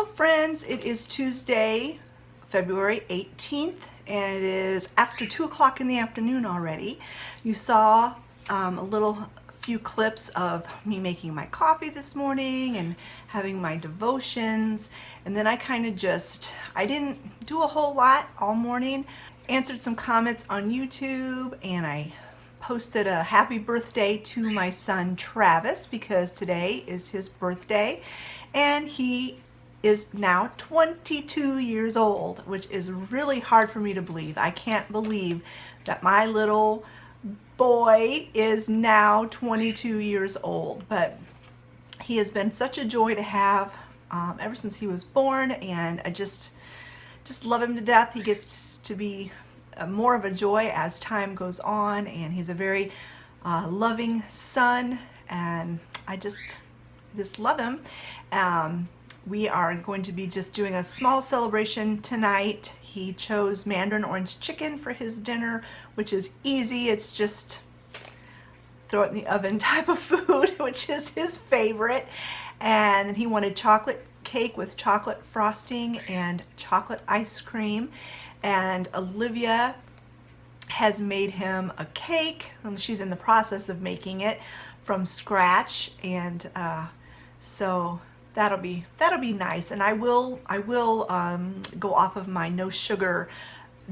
Hello friends, it is Tuesday, February 18th, and it is after 2 o'clock in the afternoon already. You saw a few clips of me making my coffee this morning and having my devotions, and then I didn't do a whole lot all morning. Answered some comments on YouTube, and I posted a happy birthday to my son Travis because today is his birthday, and he is now 22 years old, which is really hard for me to believe. I can't believe that my little boy is now 22 years old, but he has been such a joy to have ever since he was born, and I just love him to death. He gets to be more of a joy as time goes on, and he's a very loving son, and I just love him. We are going to be just doing a small celebration tonight. He chose mandarin orange chicken for his dinner, which is easy. It's just throw it in the oven type of food, which is his favorite. And he wanted chocolate cake with chocolate frosting and chocolate ice cream. And Olivia has made him a cake. She's in the process of making it from scratch, and so that'll be nice. And I will go off of my no sugar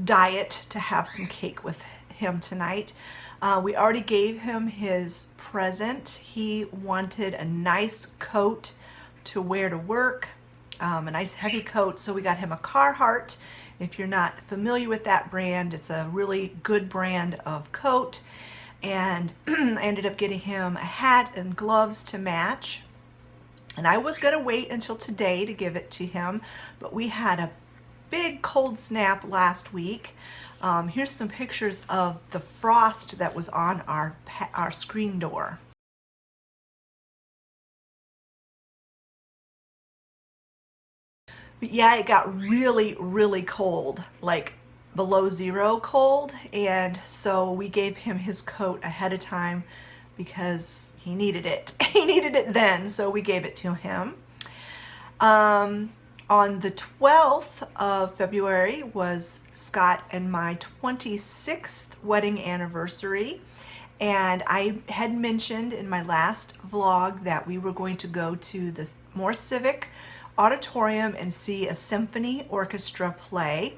diet to have some cake with him tonight. We already gave him his present. He wanted a nice coat to wear to work, a nice heavy coat, so we got him a Carhartt. If you're not familiar with that brand, it's a really good brand of coat. And I ended up getting him a hat and gloves to match. And I was going to wait until today to give it to him, but we had a big cold snap last week. Here's some pictures of the frost that was on our screen door. But yeah, it got really cold, like below zero cold, and so we gave him his coat ahead of time because he needed it. He needed it then, so we gave it to him. On the 12th of February was Scott and my 26th wedding anniversary, and I had mentioned in my last vlog that we were going to go to the Moore Civic Auditorium and see a symphony orchestra play.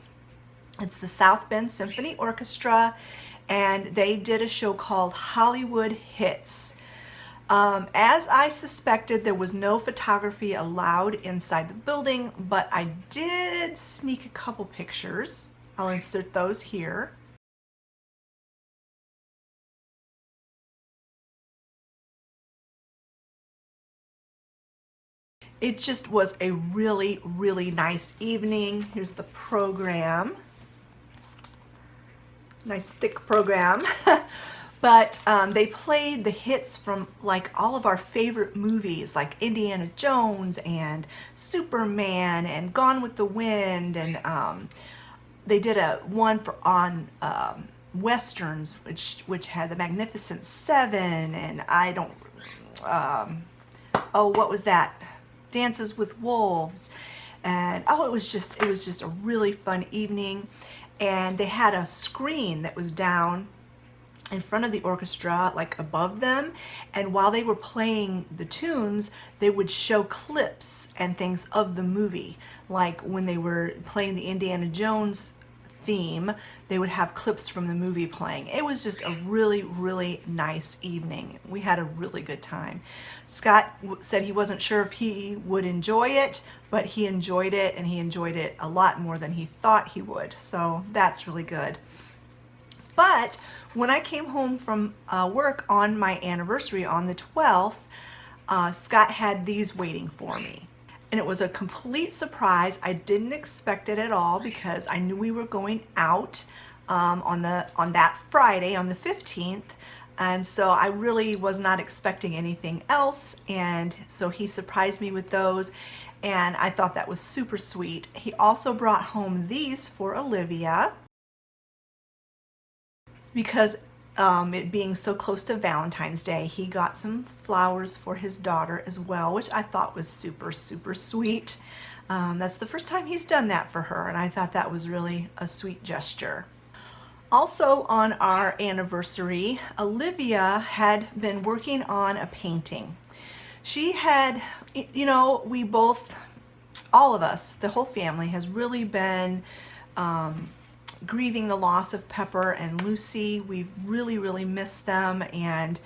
It's the South Bend Symphony Orchestra, and they did a show called Hollywood Hits. As I suspected, there was no photography allowed inside the building, but I did sneak a couple pictures. I'll insert those here. It just was a really nice evening. Here's the program. Nice thick program. But they played the hits from like all of our favorite movies, like Indiana Jones and Superman and Gone with the Wind, and they did one on westerns, which had The Magnificent Seven, and what was that? Dances with Wolves, and it was just a really fun evening. And they had a screen that was down in front of the orchestra, like above them, and while they were playing the tunes, they would show clips and things of the movie. Like when they were playing the Indiana Jones theme, they would have clips from the movie playing. It was just a really nice evening. We had a really good time. Scott said he wasn't sure if he would enjoy it, but he enjoyed it, and he enjoyed it a lot more than he thought he would, so that's really good. But when I came home from work on my anniversary on the 12th, Scott had these waiting for me. And it was a complete surprise. I didn't expect it at all because I knew we were going out on that Friday, on the 15th. And so I really was not expecting anything else. And so he surprised me with those. And I thought that was super sweet. He also brought home these for Olivia, because it being so close to Valentine's Day, he got some flowers for his daughter as well, which I thought was super, super sweet. That's the first time he's done that for her, and I thought that was really a sweet gesture. Also on our anniversary, Olivia had been working on a painting. She had, you know, we both, all of us, the whole family has really been grieving the loss of Pepper and Lucy. We've really, really missed them, and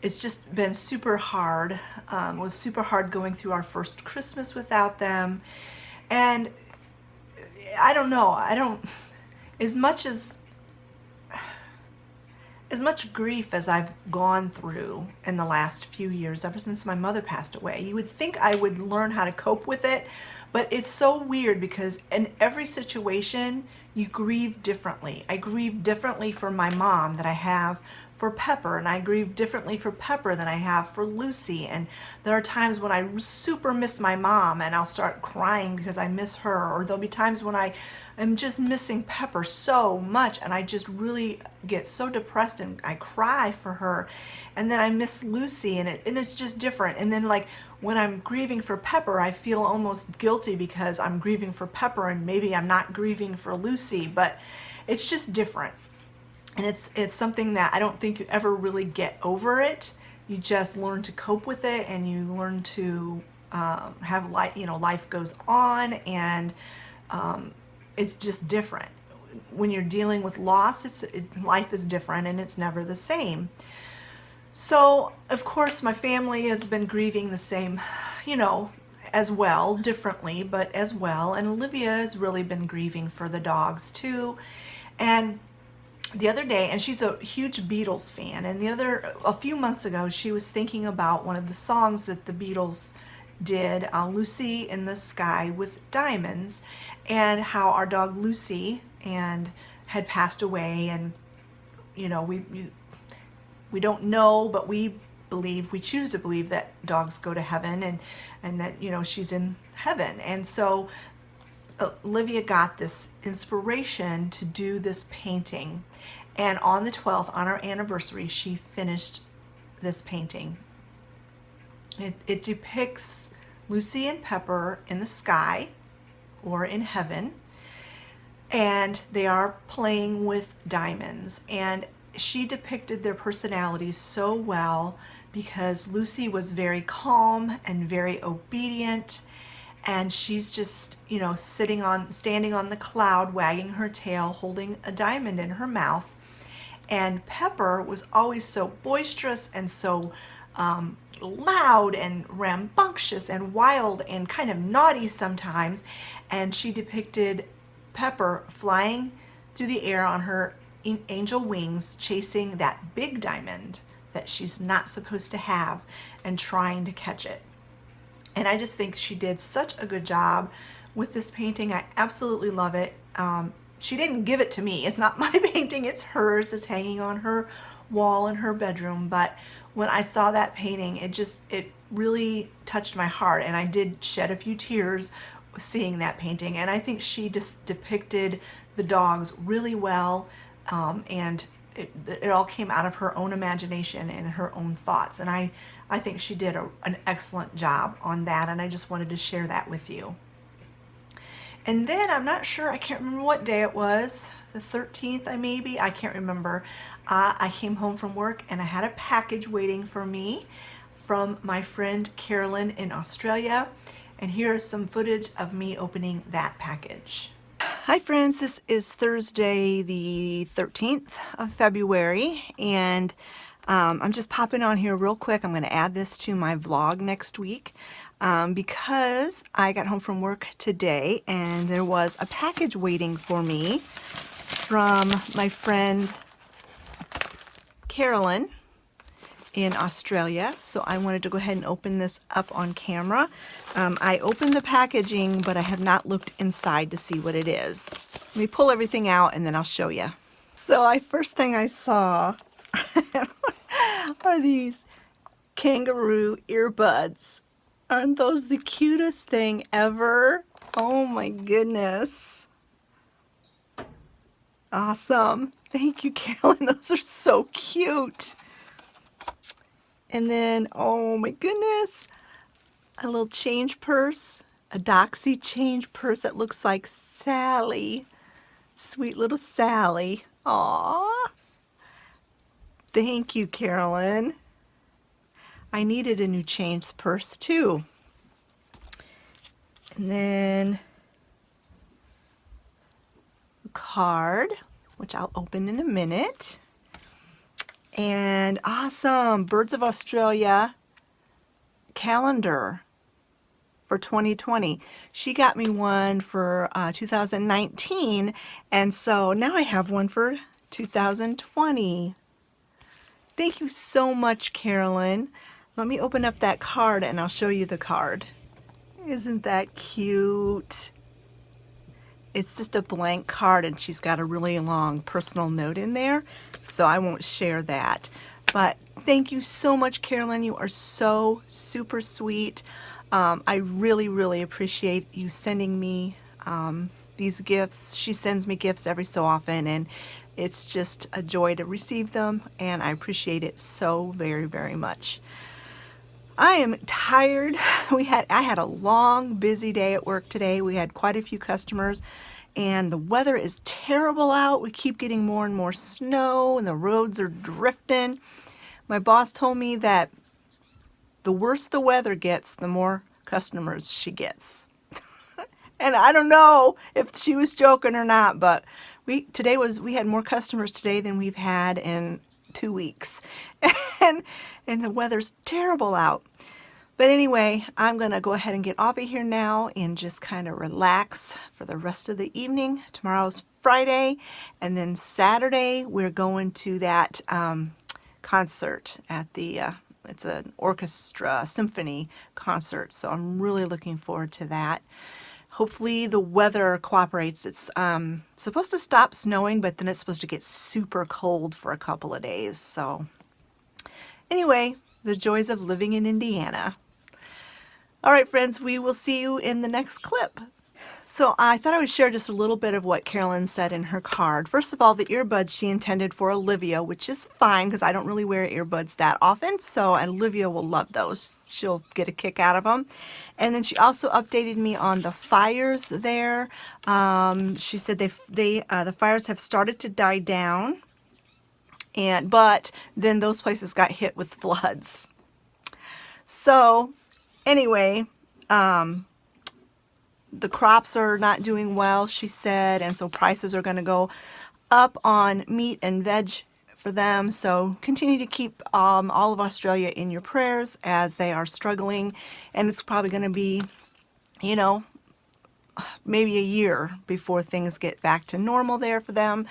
it's just been super hard. It was super hard going through our first Christmas without them. And I don't know, as much grief as I've gone through in the last few years, ever since my mother passed away, you would think I would learn how to cope with it, but it's so weird because in every situation, you grieve differently. I grieve differently for my mom than I have for Pepper, and I grieve differently for Pepper than I have for Lucy. And there are times when I super miss my mom and I'll start crying because I miss her, or there'll be times when I am just missing Pepper so much and I just really get so depressed and I cry for her. And then I miss Lucy, and it's just different. And then, like, when I'm grieving for Pepper, I feel almost guilty because I'm grieving for Pepper and maybe I'm not grieving for Lucy, but it's just different. And it's something that I don't think you ever really get over it. You just learn to cope with it, and you learn to have life, you know, life goes on, and it's just different. When you're dealing with loss, life is different and it's never the same. So, of course, my family has been grieving the same, you know, as well, differently, but as well. And Olivia has really been grieving for the dogs too. And the other day, and she's a huge Beatles fan, and a few months ago, she was thinking about one of the songs that the Beatles did, Lucy in the Sky with Diamonds, and how our dog Lucy had passed away. And you know, we don't know, but we choose to believe that dogs go to heaven, and that, you know, she's in heaven. And so Olivia got this inspiration to do this painting, and on the 12th, on our anniversary, she finished this painting. It depicts Lucy and Pepper in the sky or in heaven, and they are playing with diamonds. And she depicted their personalities so well because Lucy was very calm and very obedient, and she's just, you know, standing on the cloud, wagging her tail, holding a diamond in her mouth. And Pepper was always so boisterous and so loud and rambunctious and wild and kind of naughty sometimes. And she depicted Pepper flying through the air on her angel wings, chasing that big diamond that she's not supposed to have and trying to catch it. And I just think she did such a good job with this painting. I absolutely love it. She didn't give it to me. It's not my painting, it's hers. It's hanging on her wall in her bedroom. But when I saw that painting, it really touched my heart, and I did shed a few tears seeing that painting. And I think she just depicted the dogs really well, and it all came out of her own imagination and her own thoughts. And I think she did an excellent job on that, and I just wanted to share that with you. And then I'm not sure, I can't remember what day it was, the 13th I can't remember. I came home from work and I had a package waiting for me from my friend Carolyn in Australia. And here's some footage of me opening that package. Hi friends, this is Thursday the 13th of February, and I'm just popping on here real quick. I'm going to add this to my vlog next week because I got home from work today and there was a package waiting for me from my friend Carolyn in Australia. So I wanted to go ahead and open this up on camera. I opened the packaging, but I have not looked inside to see what it is. Let me pull everything out and then I'll show you. So first thing I saw are these kangaroo earbuds. Aren't those the cutest thing ever? Oh my goodness. Awesome. Thank you, Carolyn. Those are so cute. And then, oh my goodness, a little change purse, a Doxy change purse that looks like Sally. Sweet little Sally. Aww. Thank you, Carolyn. I needed a new change purse too. And then a card, which I'll open in a minute. And awesome, Birds of Australia calendar for 2020. She got me one for 2019, and so now I have one for 2020. Thank you so much, Carolyn. Let me open up that card and I'll show you the card. Isn't that cute? It's just a blank card and she's got a really long personal note in there, so I won't share that. But thank you so much, Carolyn. You are so super sweet. I really, really appreciate you sending me these gifts. She sends me gifts every so often, and it's just a joy to receive them, and I appreciate it so very, very much. I am tired. I had a long, busy day at work today. We had quite a few customers, and the weather is terrible out. We keep getting more and more snow, and the roads are drifting. My boss told me that the worse the weather gets, the more customers she gets. And I don't know if she was joking or not, but we had more customers today than we've had in 2 weeks. And the weather's terrible out. But anyway, I'm going to go ahead and get off of here now and just kind of relax for the rest of the evening. Tomorrow's Friday, and then Saturday we're going to that concert at the it's an orchestra symphony concert, so I'm really looking forward to that. Hopefully the weather cooperates. It's supposed to stop snowing, but then it's supposed to get super cold for a couple of days. So anyway, the joys of living in Indiana. All right, friends, we will see you in the next clip. So I thought I would share just a little bit of what Carolyn said in her card. First of all, the earbuds she intended for Olivia, which is fine because I don't really wear earbuds that often, so Olivia will love those. She'll get a kick out of them. And then she also updated me on the fires there. She said the fires have started to die down, but then those places got hit with floods. So anyway, the crops are not doing well, she said, and so prices are going to go up on meat and veg for them. So continue to keep all of Australia in your prayers as they are struggling, and it's probably going to be, you know, maybe a year before things get back to normal there for them.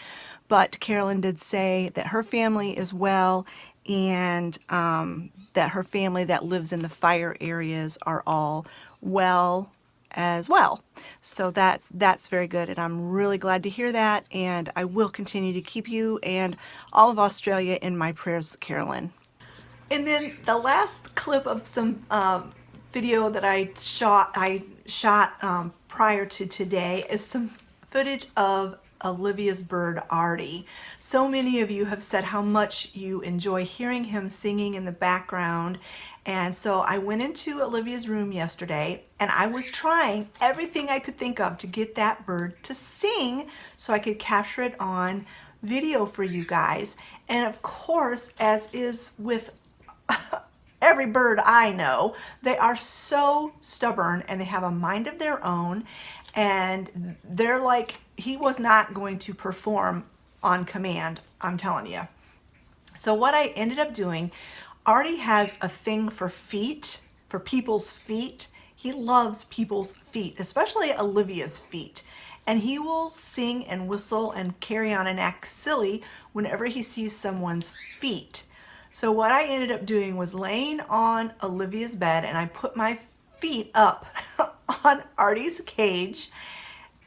But Carolyn did say that her family is well, and that her family that lives in the fire areas are all well as well. So that's very good, and I'm really glad to hear that, and I will continue to keep you and all of Australia in my prayers, Carolyn. And then the last clip of some video that I shot prior to today is some footage of Olivia's bird, Artie. So many of you have said how much you enjoy hearing him singing in the background, and so I went into Olivia's room yesterday and I was trying everything I could think of to get that bird to sing so I could capture it on video for you guys. And of course, as is with every bird I know, they are so stubborn and they have a mind of their own, and they're like, he was not going to perform on command, I'm telling you. So what I ended up doing, Artie has a thing for feet, for people's feet. He loves people's feet, especially Olivia's feet. And he will sing and whistle and carry on and act silly whenever he sees someone's feet. So what I ended up doing was laying on Olivia's bed, and I put my feet up on Artie's cage,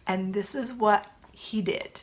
and this is what he did.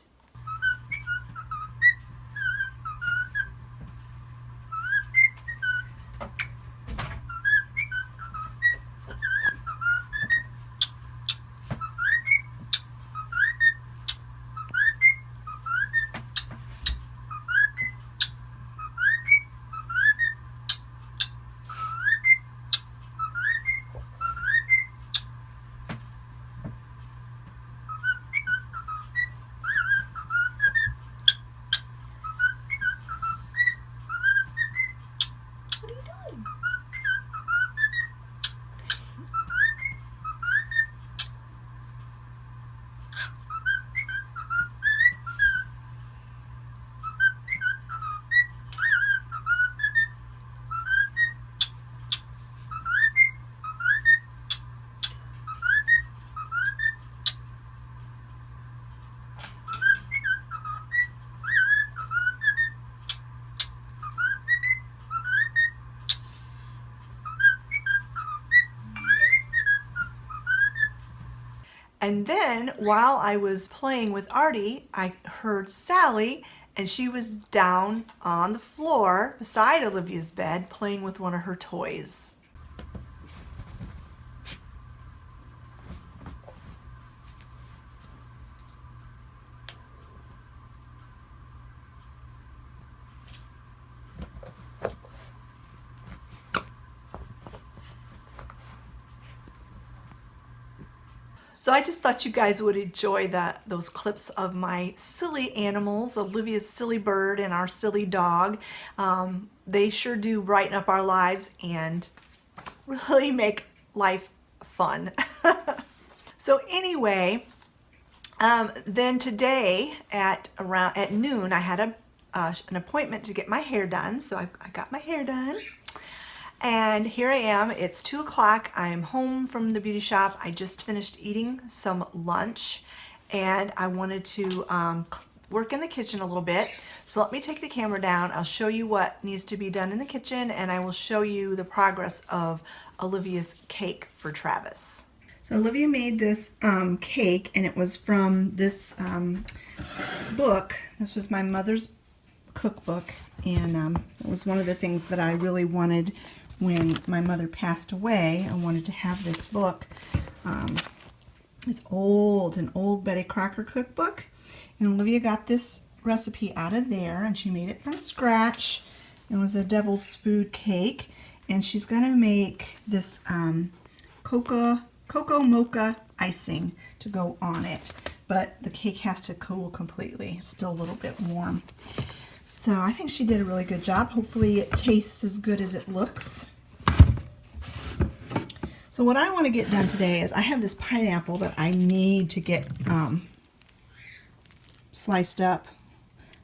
And then while I was playing with Artie, I heard Sally, and she was down on the floor beside Olivia's bed playing with one of her toys. So I just thought you guys would enjoy those clips of my silly animals, Olivia's silly bird and our silly dog. They sure do brighten up our lives and really make life fun. So anyway, then today at noon, I had an appointment to get my hair done. So I got my hair done. And here I am, it's 2 o'clock, I'm home from the beauty shop. I just finished eating some lunch and I wanted to work in the kitchen a little bit. So let me take the camera down, I'll show you what needs to be done in the kitchen, and I will show you the progress of Olivia's cake for Travis. So Olivia made this cake, and it was from this book. This was my mother's cookbook, and it was one of the things that I really wanted when my mother passed away. I wanted to have this book. It's an old Betty Crocker cookbook, and Olivia got this recipe out of there, and she made it from scratch. It was a devil's food cake, and she's gonna make this cocoa mocha icing to go on it, but the cake has to cool completely. It's still a little bit warm. So I think she did a really good job. Hopefully it tastes as good as it looks. So what I want to get done today is I have this pineapple that I need to get sliced up.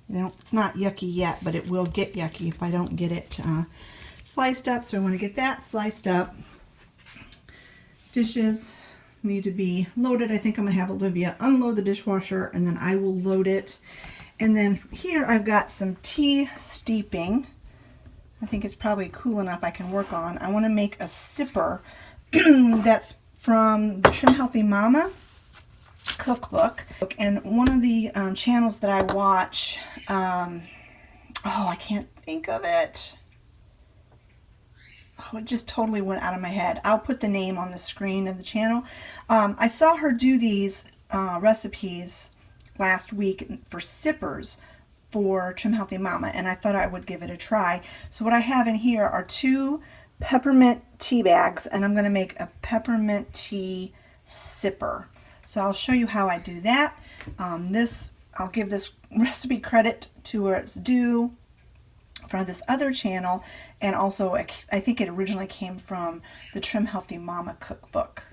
You know, it's not yucky yet, but it will get yucky if I don't get it sliced up. So I want to get that sliced up. Dishes need to be loaded. I think I'm going to have Olivia unload the dishwasher, and then I will load it. And then here I've got some tea steeping. I think it's probably cool enough I can work on. I want to make a sipper that's from the Trim Healthy Mama cookbook. And one of the channels that I watch, I can't think of it. Oh, it just totally went out of my head. I'll put the name on the screen of the channel. I saw her do these recipes last week for sippers for Trim Healthy Mama, and I thought I would give it a try. So what I have in here are 2 peppermint tea bags, and I'm going to make a peppermint tea sipper. So I'll show you how I do that. I'll give this recipe credit to where it's due from this other channel, and also I think it originally came from the Trim Healthy Mama cookbook.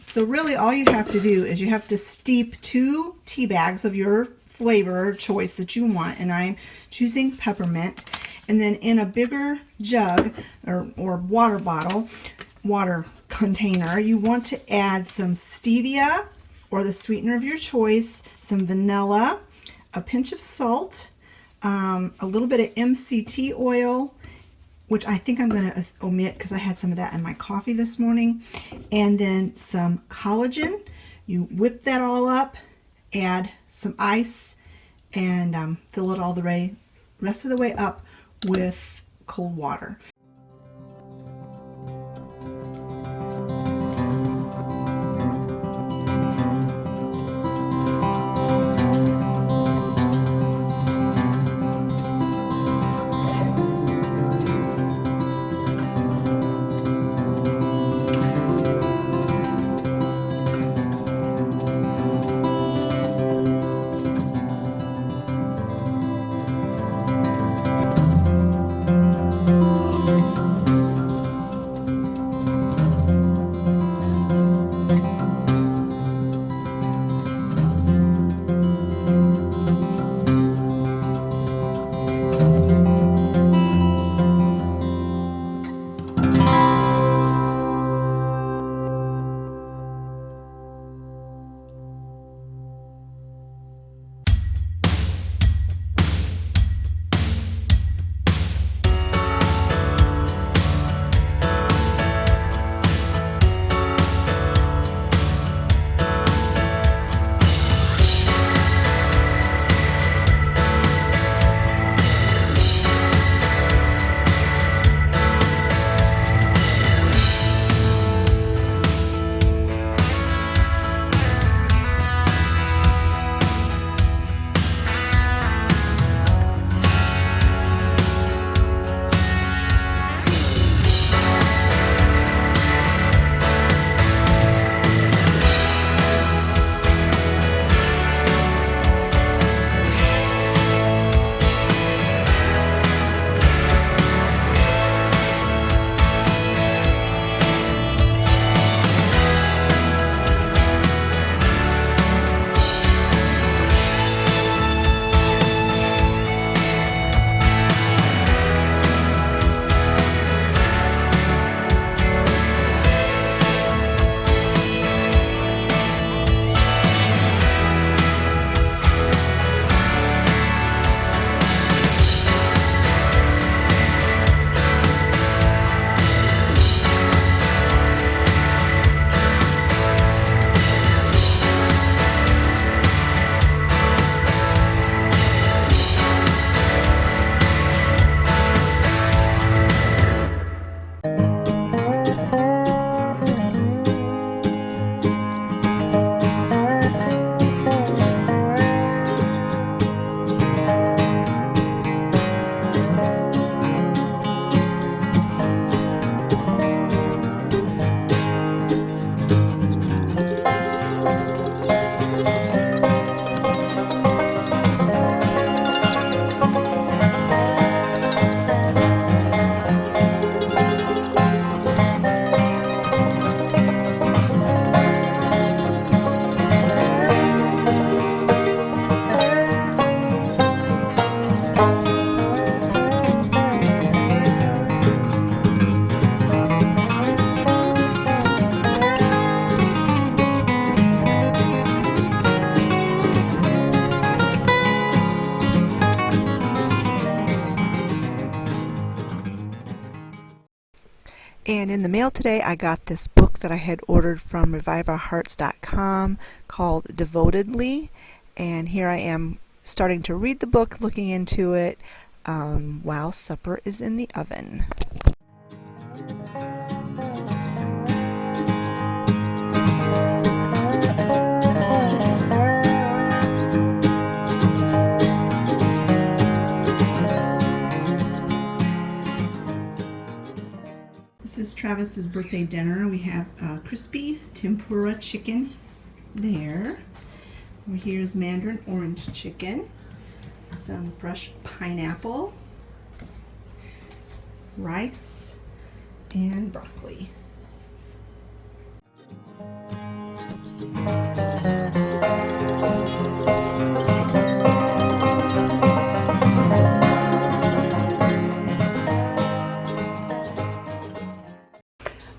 So really all you have to do is you have to steep 2 tea bags of your flavor choice that you want, and I'm choosing peppermint. And then in a bigger jug or water container, you want to add some stevia or the sweetener of your choice, some vanilla, a pinch of salt, a little bit of MCT oil, which I think I'm going to omit because I had some of that in my coffee this morning, and then some collagen. You whip that all up, add some ice, and fill it all the rest of the way up with cold water. mail today I got this book that I had ordered from reviveourhearts.com called Devotedly, and here I am starting to read the book, looking into it while supper is in the oven. This is Travis's birthday dinner. We have crispy tempura chicken there. Here's mandarin orange chicken, some fresh pineapple, rice, and broccoli.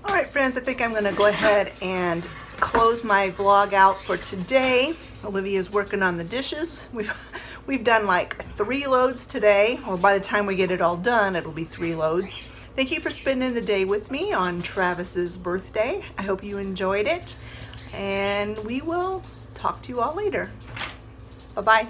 Alright friends, I think I'm going to go ahead and close my vlog out for today. Olivia's working on the dishes. We've done like 3 loads today, or by the time we get it all done, it'll be 3 loads. Thank you for spending the day with me on Travis's birthday. I hope you enjoyed it, and we will talk to you all later. Bye-bye.